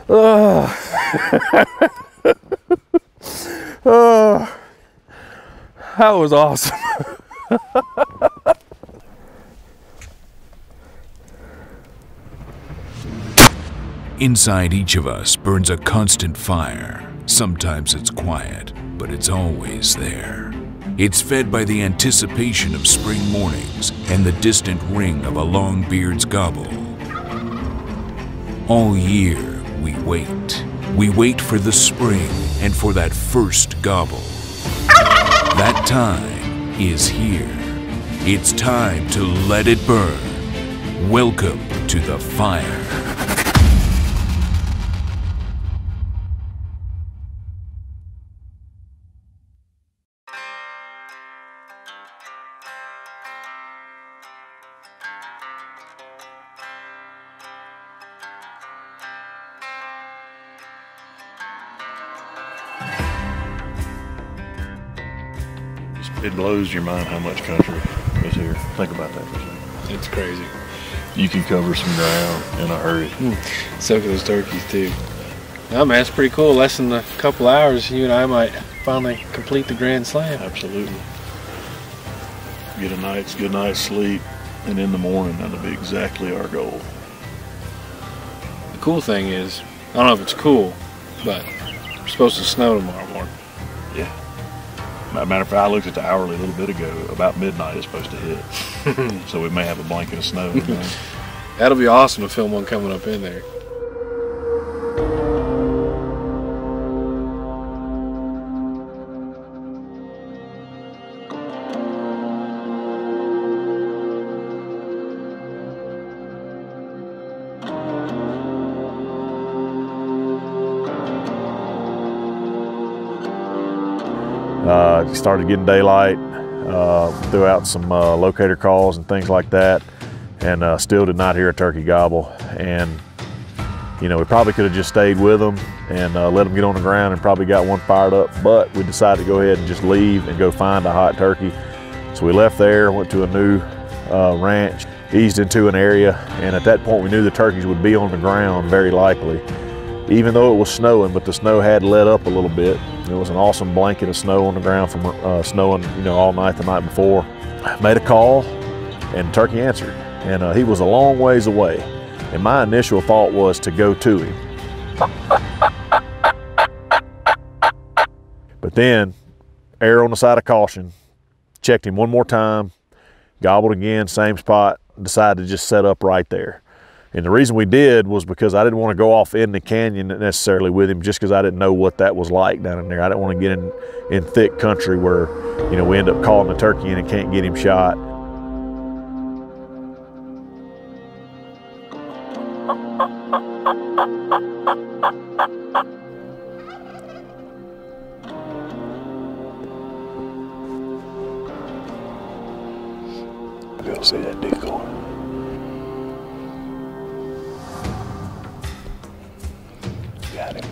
Oh, that was awesome. Inside each of us burns a constant fire. Sometimes it's quiet, but it's always there. It's fed by the anticipation of spring mornings and the distant ring of a longbeard's gobble. All year, we wait. We wait for the spring and for that first gobble. That time is here. It's time to let it burn. Welcome to the fire. It blows your mind how much country is here. Think about that for a second. It's crazy. You can cover some ground in a hurry. So can those turkeys too. Oh man, it's pretty cool. Less than a couple hours, you and I might finally complete the Grand Slam. Absolutely. Get a good night's sleep, and in the morning that'll be exactly our goal. The cool thing is, I don't know if it's cool, but it's supposed to snow tomorrow morning. Yeah. Matter of fact, I looked at the hourly a little bit ago. About midnight it's supposed to hit. So we may have a blanket of snow in there. That'll be awesome to film one coming up in there. Started getting daylight, threw out some locator calls and things like that, and still did not hear a turkey gobble. And you know, we probably could have just stayed with them and let them get on the ground and probably got one fired up, but we decided to go ahead and just leave and go find a hot turkey. So we left there, went to a new ranch, eased into an area, and at that point we knew the turkeys would be on the ground very likely, even though it was snowing, but the snow had let up a little bit. There was an awesome blanket of snow on the ground from snowing, you know, all night the night before. I made a call, and the turkey answered, and he was a long ways away. And my initial thought was to go to him. But then, err on the side of caution, checked him one more time, gobbled again, same spot, decided to just set up right there. And the reason we did was because I didn't want to go off in the canyon necessarily with him, just because I didn't know what that was like down in there. I didn't want to get in thick country where, you know, we end up calling the turkey in and can't get him shot. I gotta see that decoy. Got him.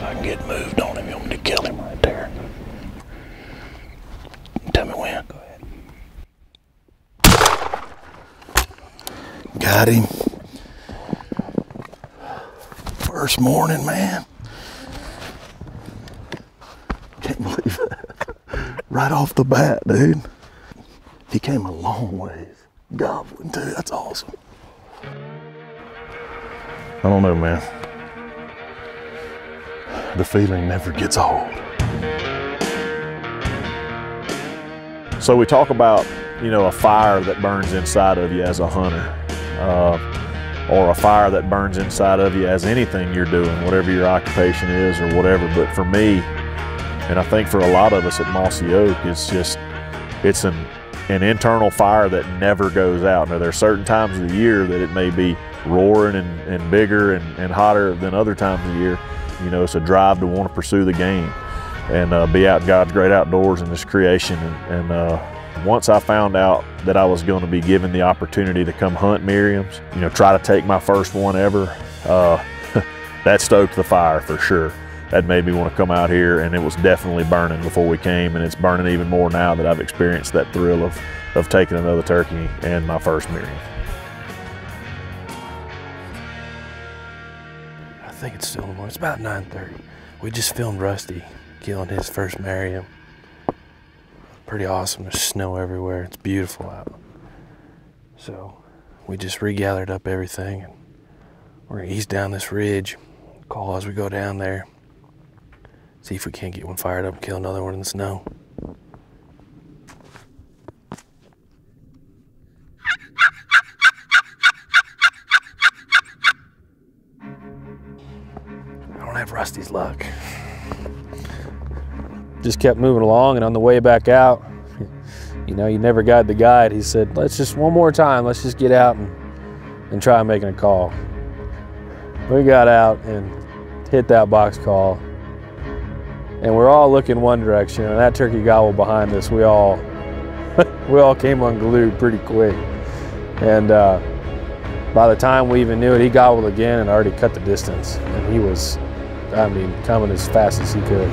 I can get moved on him. You want me to kill him right there? Tell me when. Go ahead. Got him. First morning, man. Can't believe that. Right off the bat, dude. He came a long ways. Gobbling too. That's awesome. I don't know, man. The feeling never gets old. So we talk about, you know, a fire that burns inside of you as a hunter, or a fire that burns inside of you as anything you're doing, whatever your occupation is or whatever. But for me, and I think for a lot of us at Mossy Oak, it's an an internal fire that never goes out. Now, there are certain times of the year that it may be roaring and bigger and hotter than other times of the year. You know, it's a drive to want to pursue the game and be out in God's great outdoors in this creation. And once I found out that I was going to be given the opportunity to come hunt Merriams, you know, try to take my first one ever, that stoked the fire for sure. That made me want to come out here, and it was definitely burning before we came, and it's burning even more now that I've experienced that thrill of taking another turkey and my first Merriam. I think it's still in the morning. It's about 9:30. We just filmed Rusty killing his first Merriam. Pretty awesome. There's snow everywhere. It's beautiful out. So we just regathered up everything, and we're gonna ease down this ridge, call as we go down there. See if we can't get one fired up and kill another one in the snow. I don't have Rusty's luck. Just kept moving along, and on the way back out, you know, you never guide the guide. He said, let's just one more time, let's just get out and try making a call. We got out and hit that box call. And we're all looking one direction, and that turkey gobble behind us, we all came unglued pretty quick. And by the time we even knew it, he gobbled again and already cut the distance. And he was, I mean, coming as fast as he could.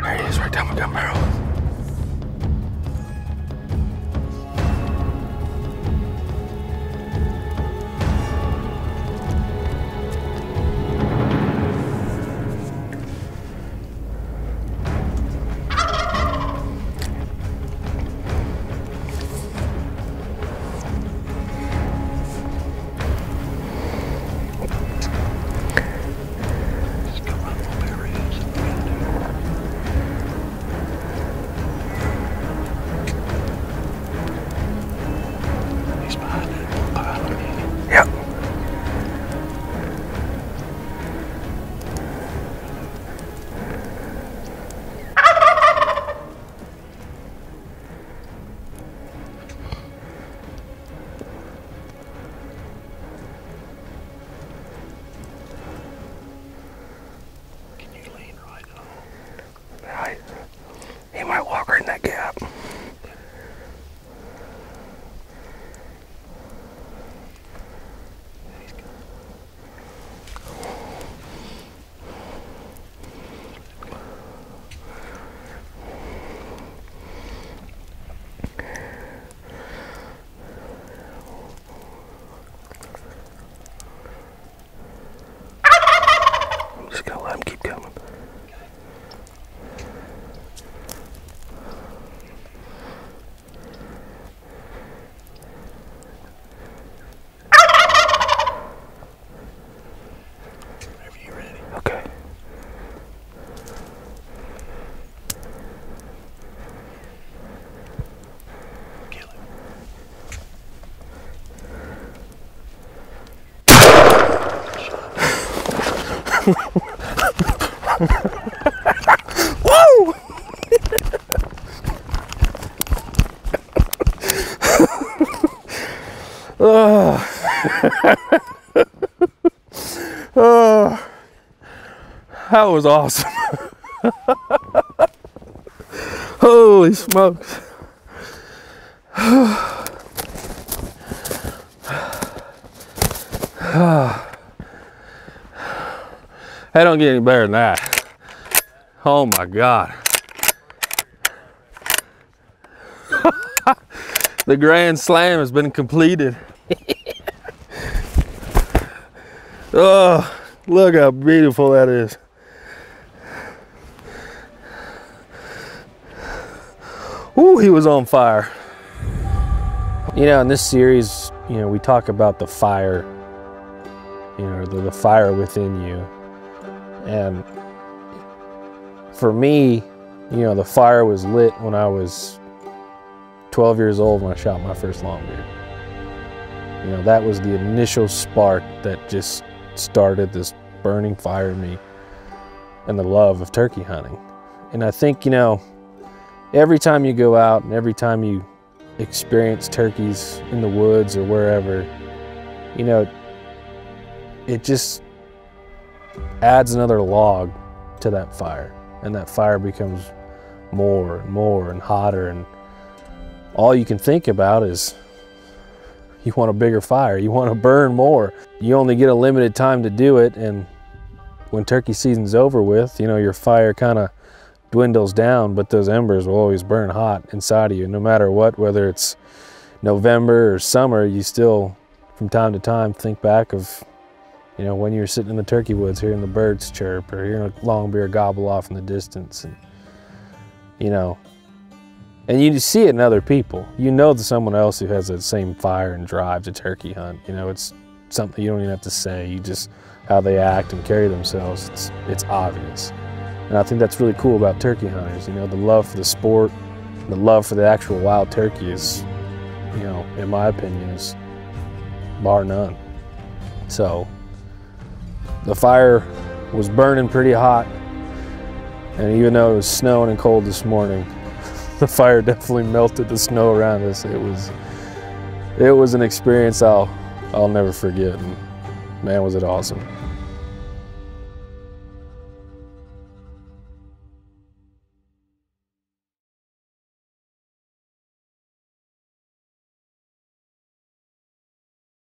There he is, right down my gun barrel. He might walk right in that gap. I'm just gonna let him keep coming. Okay. Kill him. Woo! Oh, that was awesome. Holy smokes. That don't get any better than that. Oh my God. The Grand Slam has been completed. Oh, look how beautiful that is. Ooh, he was on fire. You know, in this series, you know, we talk about the fire, you know, the fire within you. And for me, you know, the fire was lit when I was 12 years old when I shot my first longbeard. You know, that was the initial spark that just started this burning fire in me and the love of turkey hunting. And I think, you know, every time you go out and every time you experience turkeys in the woods or wherever, you know, it just adds another log to that fire, and that fire becomes more and more and hotter, and all you can think about is you want a bigger fire, you want to burn more. You only get a limited time to do it, and when turkey season's over with, you know, your fire kind of dwindles down, but those embers will always burn hot inside of you no matter what, whether it's November or summer. You still from time to time think back of, you know, when you're sitting in the turkey woods hearing the birds chirp or hearing a longbeard gobble off in the distance, and you know, and you see it in other people. You know that someone else who has that same fire and drive to turkey hunt. You know, it's something you don't even have to say. You just, how they act and carry themselves, it's obvious. And I think that's really cool about turkey hunters. You know, the love for the sport, the love for the actual wild turkey is, you know, in my opinion, is bar none. So the fire was burning pretty hot, and even though it was snowing and cold this morning, the fire definitely melted the snow around us. It was an experience I'll never forget, and man, was it awesome.